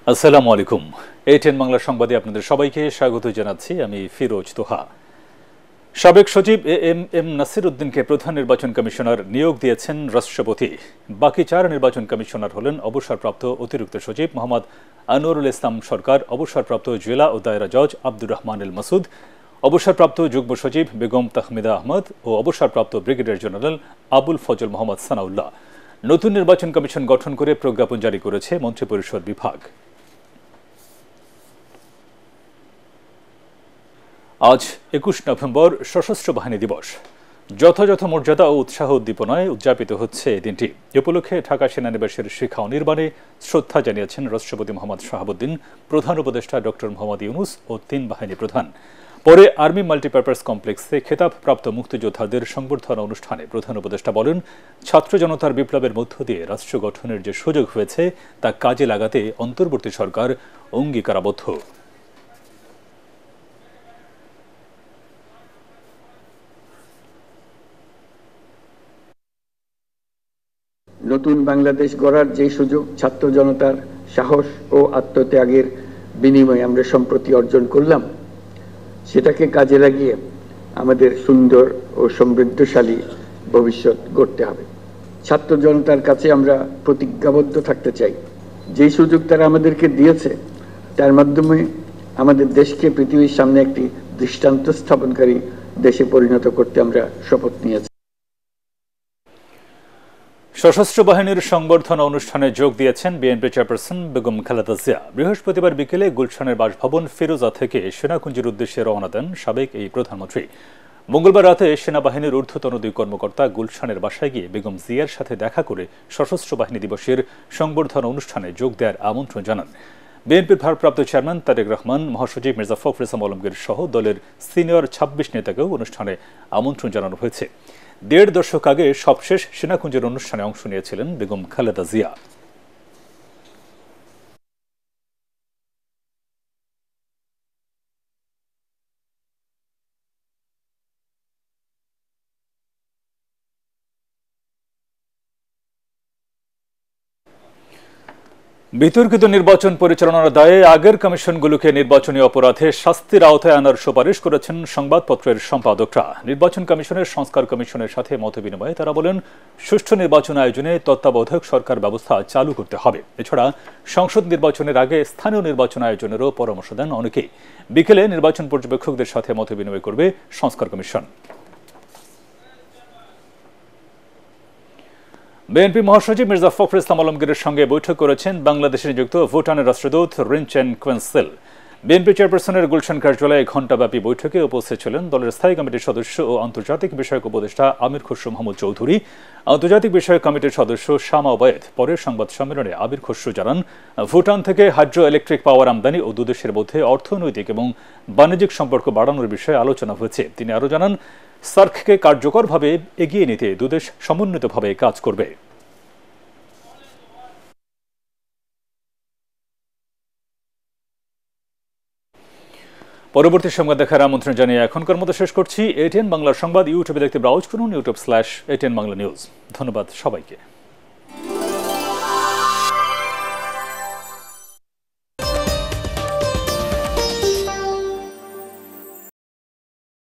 আসসালামু আলাইকুম। A10 বাংলা সংবাদে আপনাদের সবাইকে স্বাগত জানাচ্ছি। আমি ফিরোজ তোহা। সাবেক সচিব এম নাসির উদ্দিনকে প্রধান নির্বাচন কমিশনার নিয়োগ দিয়েছেন রাষ্ট্রপতি। বাকি 4 নির্বাচন কমিশনার হলেন অবসরপ্রাপ্ত অতিরিক্ত সচিব মোহাম্মদ আনোয়ারুল ইসলাম সরকার, অবসরপ্রাপ্ত জেলা ও দায়রা জজ আব্দুর রহমান এল মাসুদ, অবসরপ্রাপ্ত যুগ্ম সচিব বেগম তাহমিদা আহমদ ও অবসরপ্রাপ্ত ব্রিগেডিয়ার জেনারেল আবুল ফজল মোহাম্মদ সানাউল্লাহ। নতুন নির্বাচন কমিশন গঠন করে প্রজ্ঞাপন জারি করেছে মন্ত্রিপরিষদ বিভাগ। আজ 21 নভেম্বর সশস্ত্র বাহিনী দিবস। যথাযথ মর্যাদা ও উৎসাহ উদ্দীপনায় উদযাপিত হচ্ছে এই দিনটি। এ উপলক্ষে ঢাকা সেনানিবাসের শিক্ষা ও নির্মাণে শ্রদ্ধা জানিয়েছেন রাষ্ট্রপতি মোহাম্মদ শাহাবুদ্দিন, প্রধান উপদেষ্টা ডক্টর মোহাম্মদ ইউনুস ও 3 বাহিনী প্রধান। পরে আর্মি মাল্টিপারপাস কমপ্লেক্সে খেতাবপ্রাপ্ত মুক্তিযোদ্ধাদের সংবর্ধনা অনুষ্ঠানে প্রধান উপদেষ্টা বলেন, ছাত্র জনতার বিপ্লবের মধ্য দিয়ে রাষ্ট্র গঠনের যে সুযোগ হয়েছে তা কাজে লাগাতে অন্তর্বর্তী সরকার অঙ্গীকারাবদ্ধ। নতুন বাংলাদেশ গড়ার যে সুযোগ ছাত্র জনতার সাহস ও আত্মত্যাগের বিনিময়ে আমরা সম্প্রতি অর্জন করলাম, সেটাকে কাজে লাগিয়ে আমাদের সুন্দর ও সমৃদ্ধশালী ভবিষ্যৎ গড়তে হবে। ছাত্র জনতার কাছে আমরা প্রতিজ্ঞাবদ্ধ থাকতে চাই। যে সুযোগ তারা আমাদেরকে দিয়েছে তার মাধ্যমে আমাদের দেশকে পৃথিবীর সামনে একটি দৃষ্টান্ত স্থাপনকারী দেশে পরিণত করতে আমরা শপথ নিয়েছি। সশস্ত্র বাহিনীর সংবর্ধনা অনুষ্ঠানে যোগ দিয়েছেন বিএনপি চেয়ারপারসন বেগম খালেদা জিয়া। বৃহস্পতিবার বিকেলে গুলশানের বাসভবন ফিরোজা থেকে সেনাকুঞ্জের উদ্দেশ্যে রওনা দেন সাবেক এই প্রধানমন্ত্রী। মঙ্গলবার রাতে সেনাবাহিনীর ঊর্ধ্বতন 2 কর্মকর্তা গুলশানের বাসায় গিয়ে বেগম জিয়ার সাথে দেখা করে সশস্ত্র বাহিনী দিবসের সংবর্ধনা অনুষ্ঠানে যোগ দেওয়ার আমন্ত্রণ জানান। বিএনপির ভারপ্রাপ্ত চেয়ারম্যান তারেক রহমান, মহাসচিব মির্জা ফখরুল ইসলাম আলমগীর সহ দলের সিনিয়র 26 নেতাকেও অনুষ্ঠানে আমন্ত্রণ জানানো হয়েছে। 1.5 দশক আগে সবশেষ সেনাকুঞ্জের অনুষ্ঠানে অংশ নিয়েছিলেন বেগম খালেদা জিয়া। বিতর্কিত নির্বাচন পরিচালনার দায়ে আগের কমিশনগুলোকে নির্বাচনী অপরাধে শাস্তির আওতায় আনার সুপারিশ করেছেন সংবাদপত্রের সম্পাদকরা। নির্বাচন কমিশনের সংস্কার কমিশনের সাথে মতবিনিময়ে তারা বলেন, সুষ্ঠু নির্বাচন আয়োজনে তত্ত্বাবধায়ক সরকার ব্যবস্থা চালু করতে হবে। এছাড়া সংসদ নির্বাচনের আগে স্থানীয় নির্বাচন আয়োজনেরও পরামর্শ দেন অনেকেই। বিকেলে নির্বাচন পর্যবেক্ষকদের সাথে মতবিনিময় করবে সংস্কার কমিশন। বিএনপি মহাসচিব মির্জা ফখরুল ইসলাম আলমগীরের সঙ্গে বৈঠক করেছেন বাংলাদেশে নিযুক্ত ভুটানের রাষ্ট্রদূত রিন চেন কুয়েনসেল। বিএনপি চেয়ারপারসনের গুলশান কার্যালয়ে ঘণ্টাব্যাপী বৈঠকে উপস্থিত ছিলেন দলের স্থায়ী কমিটির সদস্য ও আন্তর্জাতিক বিষয়ক উপদেষ্টা আমির খসরু মাহমুদ চৌধুরী, আন্তর্জাতিক বিষয়ক কমিটির সদস্য শামা ওবায়েদ। পরে সংবাদ সম্মেলনে আমির খসরু জানান, ভুটান থেকে হাইড্রো ইলেকট্রিক পাওয়ার আমদানি ও দুদেশের মধ্যে অর্থনৈতিক এবং বাণিজ্যিক সম্পর্ক বাড়ানোর বিষয়ে আলোচনা হয়েছে। তিনি আরও জানান, সার্ককে কার্যকরভাবে এগিয়ে নিতে দুদেশ সমন্বিতভাবে কাজ করবে। পরবর্তী সংবাদ দেখার আমন্ত্রণ জানিয়ে এখনকার মতো শেষ করছি। A10 বাংলার সংবাদ ইউটিউবে দেখতে ব্রাউজ করুন, youtube/A10 বাংলা নিউজ। ধন্যবাদ সবাইকে।